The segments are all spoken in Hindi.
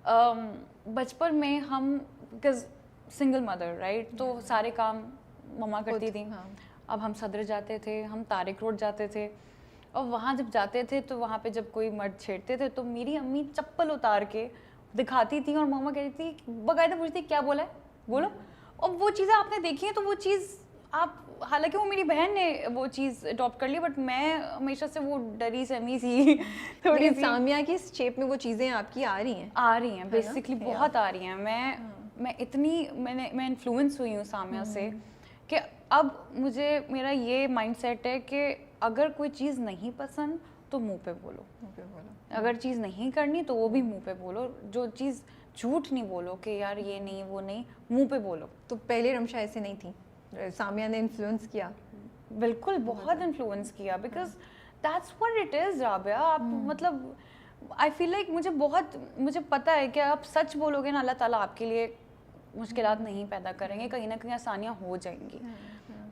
बचपन में हम, बिकॉज सिंगल मदर राइट, तो सारे काम मम्मा करती थी। अब हम सदर जाते थे, हम तारिक रोड जाते थे, और वहाँ जब जाते थे तो वहाँ पे जब कोई मर्द छेड़ते थे तो मेरी अम्मी चप्पल उतार के दिखाती थी और मम्मा कहती थी, बकायदा पूछती क्या बोला है, बोलो। और वो चीज़ें आपने देखी हैं, तो वो चीज़ आप, हालांकि वो मेरी बहन ने वो चीज़ अडॉप्ट कर ली, बट मैं हमेशा से वो डरी सहमी सी थोड़ी सी। सामिया की शेप में वो चीज़ें आपकी आ रही हैं बेसिकली बहुत आ रही हैं। मैं इतनी मैं इन्फ्लुएंस हुई हूँ सामिया से कि अब मुझे, मेरा ये माइंडसेट है कि अगर कोई चीज़ नहीं पसंद तो मुंह पे बोलो, अगर चीज़ नहीं करनी तो वो भी मुंह पे बोलो, जो चीज़ झूठ नहीं बोलो कि यार ये नहीं वो नहीं, मुंह पे बोलो। तो पहले रमशा ऐसे नहीं थी, सामिया ने इन्फ्लुएंस किया? बिल्कुल बहुत इन्फ्लुएंस किया, because that's what it is Rabia. आप मतलब आई फील लाइक मुझे पता है कि आप सच बोलोगे ना, अल्लाह ताला आपके लिए मुश्किलात नहीं पैदा करेंगे, कहीं ना कहीं आसानियाँ हो जाएंगी।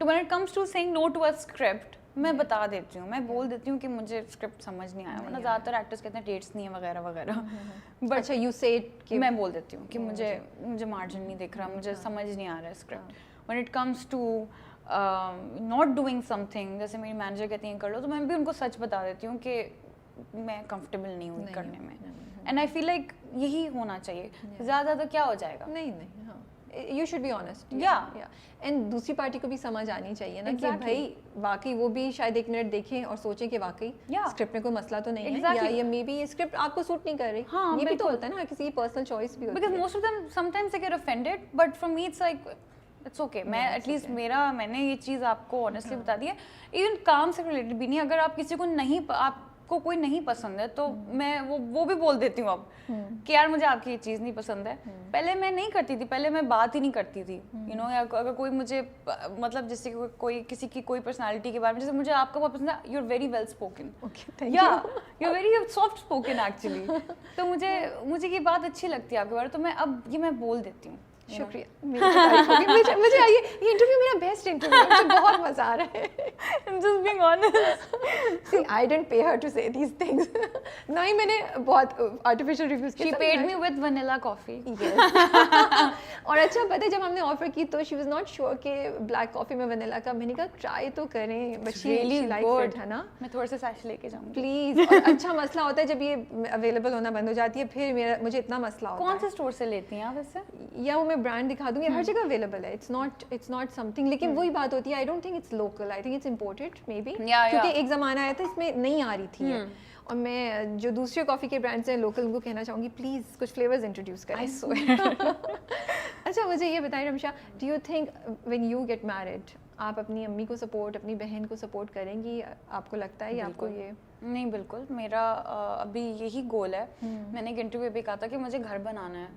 तो when it comes to saying no to a script, मैं बता देती हूँ, मैं बोल देती हूँ कि मुझे स्क्रिप्ट समझ नहीं आया, वरना ज़्यादातर एक्टर्स कहते हैं डेट्स नहीं है वगैरह वगैरह, बट अच्छा यू से कि मैं बोल देती हूँ कि मुझे मार्जिन नहीं दिख रहा, मुझे समझ नहीं आ रहा है script. When it comes to not doing something, जैसे मेरी मैनेजर कहती हैं कर लो, तो मैं भी उनको सच बता देती हूँ कि मैं कंफर्टेबल नहीं हूँ करने में। एंड आई फील लाइक यही होना चाहिए, ज़्यादा क्या हो जाएगा। नहीं हाँ, यू शुड बी ऑनेस्ट। या एंड दूसरी पार्टी को भी समझ आनी चाहिए ना कि भाई वाकई वो भी शायद एक मिनट देखें और सोचें कि वाकई स्क्रिप्ट में कोई मसला तो नहीं है, या ये मे बी ये स्क्रिप्ट आपको सूट नहीं कर रही। हाँ, ये भी तो होता है ना, किसी की पर्सनल चॉइस भी होती है। Because most of them sometimes they get offended, but for me it's like it's okay. मैं एटलीस्ट मैंने ये चीज़ आपको ऑनेस्टली बता दी है। इवन काम से रिलेटेड भी नहीं, अगर आप किसी को नहीं, आपको कोई नहीं पसंद है तो मैं वो भी बोल देती हूँ अब कि यार मुझे आपकी ये चीज़ नहीं पसंद है। पहले मैं नहीं करती थी, पहले मैं बात ही नहीं करती थी, यू नो। या अगर कोई मुझे मतलब जैसे कोई किसी की कोई पर्सनालिटी के बारे में, जैसे मुझे आपका बहुत पसंद है, you are very well spoken, या you are very soft spoken actually, तो मुझे ये बात अच्छी लगती है आपके बारे में, तो मैं अब ये मैं बोल देती हूँ। शुक्रिया, मुझे ये इंटरव्यू मेरा बेस्ट इंटरव्यू है, मुझे बहुत मजा आ रहा है। I'm just being honest. See, I didn't pay her to say these things. ना ही मैंने बहुत artificial reviews किए। She paid me with vanilla coffee. Yes. और अच्छा पता है जब हमने ऑफर की तो she was not sure कि ब्लैक कॉफी में वनीला का, मैंने कहा ट्राई तो करें, but she likes it, है ना। मैं थोड़ा सा सैश लेके जाऊँगी प्लीज। और अच्छा मसला होता है जब ये अवेलेबल होना बंद हो जाती है, फिर मुझे इतना मसला होता है। कौन से स्टोर से लेती हैं आप इससे? या वो मैं ब्रांड दिखा दूंगी, हर जगह अवेलेबल है, इट्स नॉट समथिंग, लेकिन वही बात होती है, I don't think it's local, I think it's imported may be, क्योंकि एक ज़माना आया था इसमें नहीं आ रही थी। और मैं जो दूसरे कॉफ़ी के ब्रांड्स हैं लोकल, उनको कहना चाहूँगी प्लीज़ कुछ फ्लेवर्स इंट्रोड्यूस करें। अच्छा मुझे ये बताइए Ramsha, do you think when you get married आप अपनी अम्मी को सपोर्ट, अपनी बहन को सपोर्ट करेंगी? आपको लगता है आपको ये? नहीं बिल्कुल, मेरा अभी यही गोल है। मैंने एक इंटरव्यू भी कहा था कि मुझे घर बनाना है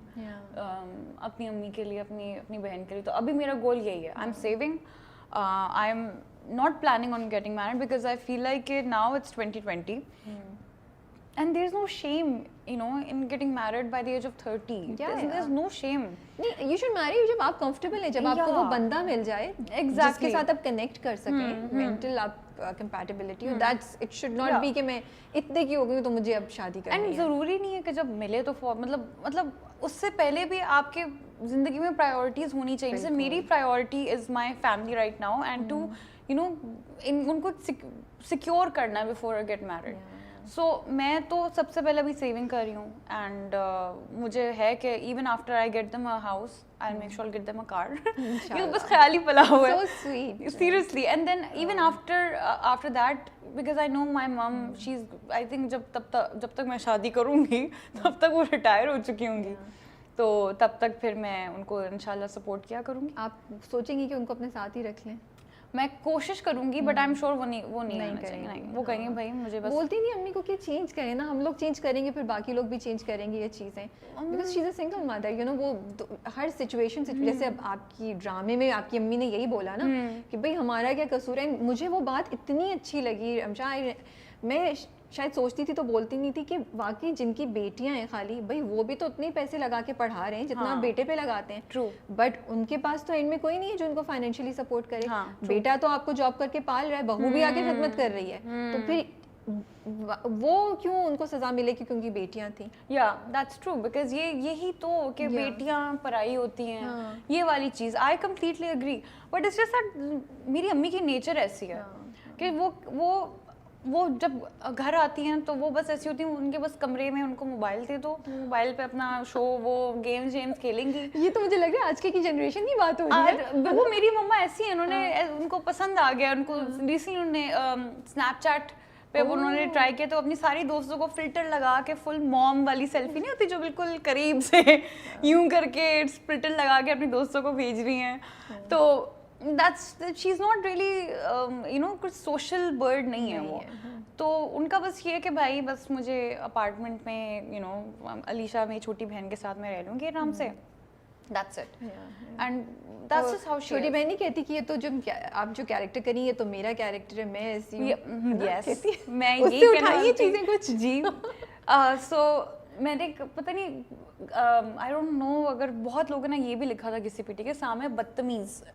अपनी अम्मी के लिए, अपनी बहन के लिए, तो अभी मेरा गोल यही है। I am saving, I am not planning on getting married because I feel like now it's 2020 and there's no shame, you know, in getting married by the age of 30. There's no shame. नहीं, you should marry जब आप comfortable है, जब आपको वो बंदा मिल जाए जिसके साथ आप connect कर सकें, mental आप compatibility, और that's it should not be कि मैं इतने की हो गई तो मुझे अब शादी करनी है। And ज़रूरी नहीं है कि जब मिले तो मतलब उससे पहले भी आपके ज़िंदगी में प्रायोरिटीज़ होनी चाहिए। जैसे मेरी priority is my family right now, and to you know उनको सिक्योर करना है before I get married. So मैं तो सबसे पहले अभी सेविंग कर रही हूँ, एंड मुझे है कि even after I get them a house I make sure get them a car. ये बस ख्याल ही पला हुआ है, seriously. And then even after that, because I know my mum, she is, I think जब तक मैं शादी करूँगी तब तक वो रिटायर हो चुकी होंगी, तो तब तक फिर मैं उनको इंशाल्लाह सपोर्ट किया करूँगी। आप सोचेंगी कि उनको अपने साथ ही रख लें? मैं कोशिश करूंगी, बट आई एम श्योर वो नहीं करेंगे। नहीं, वो कहेंगे भाई मुझे बस, बोलती नहीं अम्मी को कि चेंज करें ना, हम लोग चेंज करेंगे फिर बाकी लोग भी चेंज करेंगे ये चीज़ें, because she is a single mother, you know. वो हर सिचुएशन से, जैसे अब आपकी ड्रामे में आपकी अम्मी ने यही बोला ना कि भाई हमारा क्या कसूर है, मुझे वो बात इतनी अच्छी लगी रमशा। मैं शायद सोचती थी तो बोलती नहीं थी कि वाकई जिनकी बेटियां हैं खाली, भाई वो भी तो उतने पैसे लगा के पढ़ा रहे हैं जितना आप बेटे पे लगाते हैं। ट्रू। बट उनके पास तो एंड में कोई नहीं है जो उनको फाइनेंशियली सपोर्ट करे। बेटा तो आपको जॉब करके पाल रहा है, बहू भी आके खिदमत कर रही है, तो फिर वो क्यों उनको सजा मिले क्योंकि उनकी बेटियां थी? या दैट्स ट्रू, बिकॉज यही तो कि बेटियां पराई होती हैं, ये वाली चीज़ I completely agree, but it's just that मेरी अम्मी की नेचर ऐसी है कि वो जब घर आती हैं तो वो बस ऐसी होती हैं, उनके बस कमरे में उनको मोबाइल दे दो, मोबाइल पे अपना शो वो गेम्स खेलेंगी। ये तो मुझे लग रहा है आज की जनरेशन की बात हो रही है। वो मेरी मम्मा ऐसी है, उन्होंने उनको पसंद आ गया, उनको रिसेंटली उन्होंने स्नैपचैट पे वो उन्होंने ट्राई किया तो अपनी सारी दोस्तों को फिल्टर लगा के फुल मॉम वाली सेल्फी नहीं होती जो बिल्कुल करीब से यूं करके फिल्टर लगा के अपनी दोस्तों को भेज रही हैं। तो शी इज़ नॉट रियली कुछ सोशल बर्ड नहीं है वो। तो उनका बस ये है कि भाई बस मुझे अपार्टमेंट में अलीशा मेरी छोटी बहन के साथ में रह लूँगी आराम से, that's it. And that's just how she छोटी बहन नहीं कहती कि ये तो जो आप जो कैरेक्टर करी है तो मेरा कैरेक्टर है, मैं ऐसी हूँ। Yes, मैं ये उठाइए चीजें कुछ जी। So मैंने पता नहीं आई डोंट नो, अगर बहुत लोगों ने ये भी लिखा था किसी पीटी के सामने बदतमीज